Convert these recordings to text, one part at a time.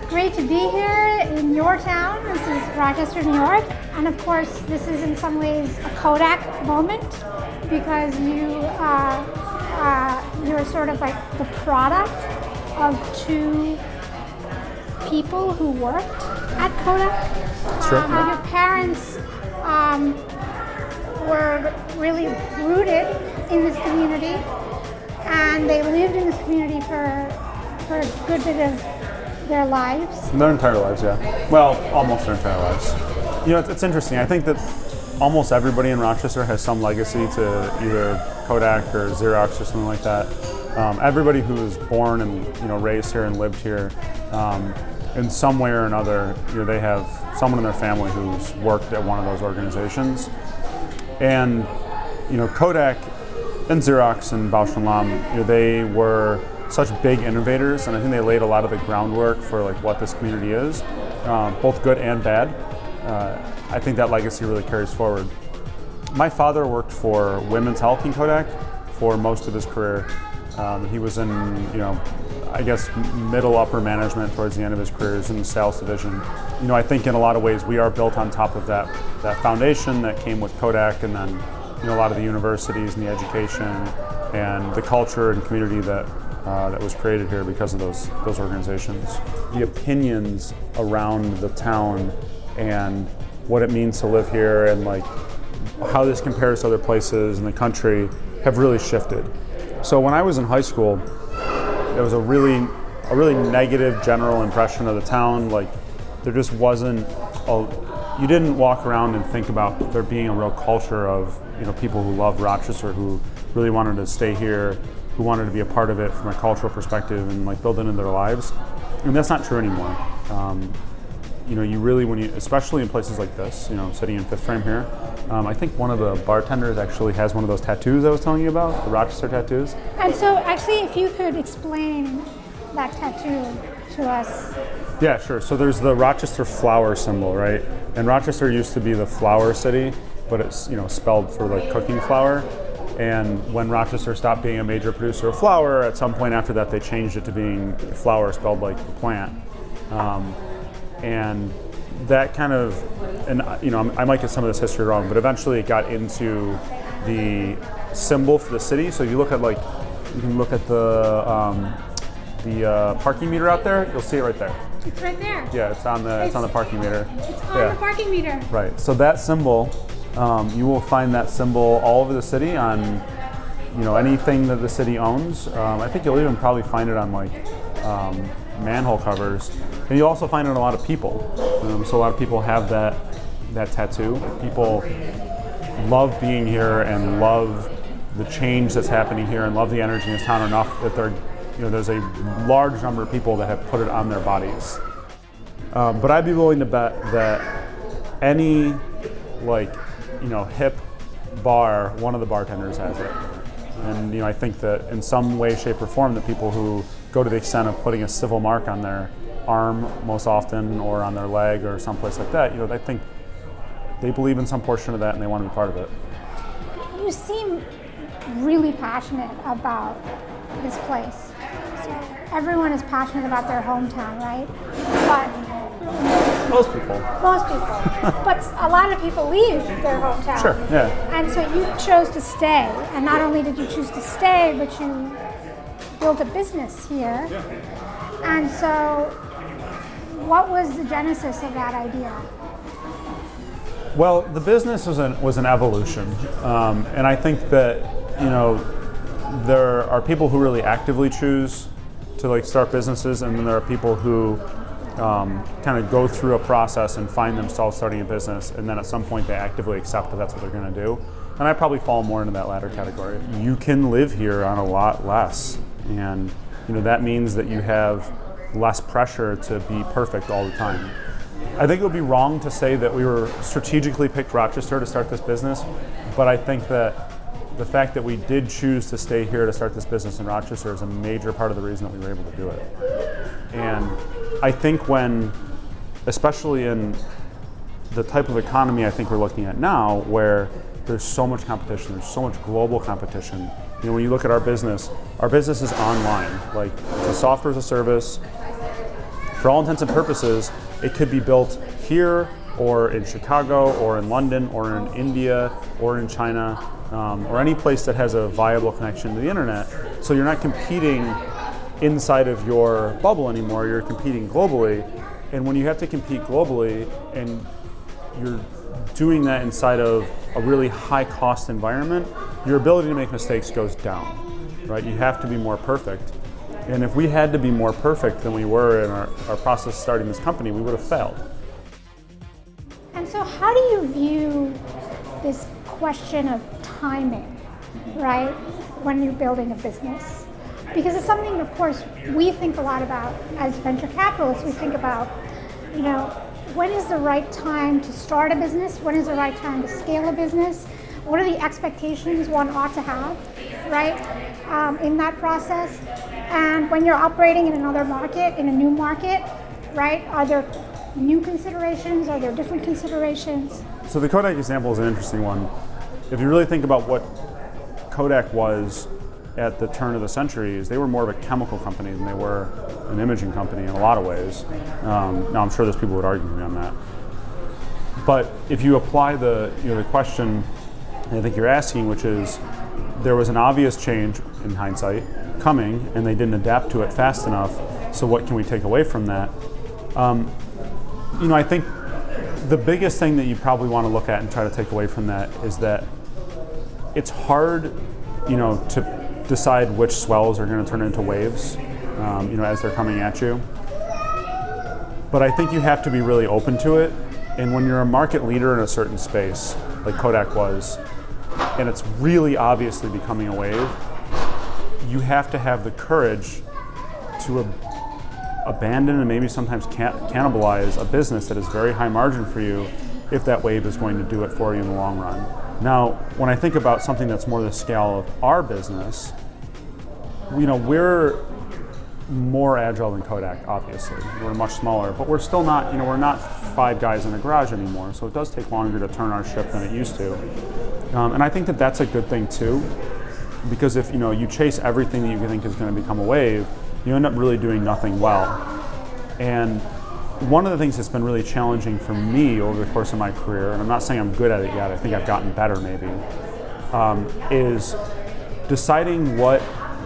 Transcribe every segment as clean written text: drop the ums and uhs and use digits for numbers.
Great to be here in your town. This is Rochester, New York. And of course, this is in some ways a Kodak moment because you're sort of like the product of two people who worked at Kodak. Your parents were really rooted in this community, and they lived in this community for a good bit of their lives. Their entire lives, yeah. Well, almost their entire lives. You know, it's interesting. I think that almost everybody in Rochester has some legacy to either Kodak or Xerox or something like that. Everybody who was born and raised here and lived here, in some way or another, they have someone in their family who's worked at one of those organizations. And Kodak and Xerox and Bausch & Lomb, they were such big innovators, and I think they laid a lot of the groundwork for like what this community is, both good and bad. I think that legacy really carries forward. My father worked for women's health in Kodak for most of his career. He was in, I guess, middle upper management towards the end of his career. He was in the sales division. I think in a lot of ways we are built on top of that foundation that came with Kodak, and then a lot of the universities and the education and the culture and community that was created here because of those organizations. The opinions around the town and what it means to live here and like how this compares to other places in the country have really shifted. So when I was in high school, there was a really negative general impression of the town. Like there just wasn't you didn't walk around and think about there being a real culture of people who loved Rochester, who really wanted to stay here, who wanted to be a part of it from a cultural perspective and like build it into their lives. And that's not true anymore. You really, especially in places like this, sitting in Fifth Frame here, I think one of the bartenders actually has one of those tattoos I was telling you about, the Rochester tattoos. And so actually, if you could explain that tattoo to us. Yeah, sure. So there's the Rochester flour symbol, right? And Rochester used to be the flour city, but it's spelled for like cooking flour. And when Rochester stopped being a major producer of flour, at some point after that, they changed it to being flour spelled like the plant. And that kind of, I might get some of this history wrong, but eventually it got into the symbol for the city. So if you look at you can look at the parking meter out there, you'll see it right there. It's right there. Yeah, it's on the parking meter. It's on the parking meter. Right. So that symbol, you will find that symbol all over the city on, anything that the city owns. I think you'll even probably find it on manhole covers, and you'll also find it on a lot of people. So a lot of people have that tattoo. People love being here and love the change that's happening here and love the energy in this town enough that there's a large number of people that have put it on their bodies. But I'd be willing to bet that any hip bar, one of the bartenders has it. And I think that in some way, shape, or form, the people who go to the extent of putting a civil mark on their arm most often, or on their leg, or someplace like that, I think they believe in some portion of that and they want to be part of it. You seem really passionate about this place. So everyone is passionate about their hometown, right? But Most people. But a lot of people leave their hometown. Sure, yeah. And so you chose to stay. And not only did you choose to stay, but you built a business here. Yeah. And so what was the genesis of that idea? Well, the business was an evolution. And I think that, there are people who really actively choose to start businesses, and then there are people who kind of go through a process and find themselves starting a business, and then at some point they actively accept that that's what they're going to do. and I probably fall more into that latter category. You can live here on a lot less, and that means that you have less pressure to be perfect all the time. I think it would be wrong to say that we were strategically picked Rochester to start this business, but I think that the fact that we did choose to stay here to start this business in Rochester is a major part of the reason that we were able to do it. And I think especially in the type of economy I think we're looking at now, where there's so much competition, there's so much global competition. When you look at our business is online. Like, it's a software as a service. For all intents and purposes, it could be built here, or in Chicago, or in London, or in India, or in China, or any place that has a viable connection to the internet. So you're not competing inside of your bubble anymore, you're competing globally. And when you have to compete globally, and you're doing that inside of a really high cost environment, your ability to make mistakes goes down, right? You have to be more perfect. And if we had to be more perfect than we were in our process of starting this company, we would have failed. And so how do you view this question of timing, right, when you're building a business? Because it's something, of course, we think a lot about as venture capitalists. We think about, when is the right time to start a business? When is the right time to scale a business? What are the expectations one ought to have, right, in that process? And when you're operating in another market, in a new market, right, are there new considerations? Are there different considerations? So the Kodak example is an interesting one. If you really think about what Kodak was at the turn of the century, is they were more of a chemical company than they were an imaging company in a lot of ways. Now I'm sure there's people who would argue with me on that. But if you apply the question I think you're asking, which is, there was an obvious change in hindsight coming, and they didn't adapt to it fast enough, so what can we take away from that? I think the biggest thing that you probably want to look at and try to take away from that is that it's hard, to decide which swells are going to turn into waves, as they're coming at you. But I think you have to be really open to it, and when you're a market leader in a certain space, like Kodak was, and it's really obviously becoming a wave, you have to have the courage to abandon and maybe sometimes cannibalize a business that is very high margin for you if that wave is going to do it for you in the long run. Now, when I think about something that's more the scale of our business, we're more agile than Kodak, obviously. We're much smaller, but we're still not, we're not 5 guys in a garage anymore, so it does take longer to turn our ship than it used to. And I think that that's a good thing too, because if you chase everything that you think is going to become a wave, you end up really doing nothing well. And one of the things that's been really challenging for me over the course of my career, and I'm not saying I'm good at it yet, I think I've gotten better maybe, is deciding what,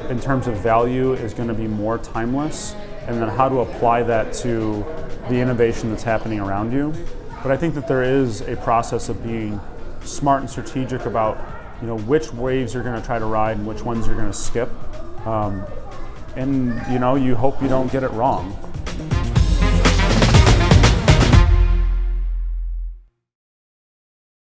in terms of value, is going to be more timeless, and then how to apply that to the innovation that's happening around you. But I think that there is a process of being smart and strategic about which waves you're going to try to ride and which ones you're going to skip. And you hope you don't get it wrong.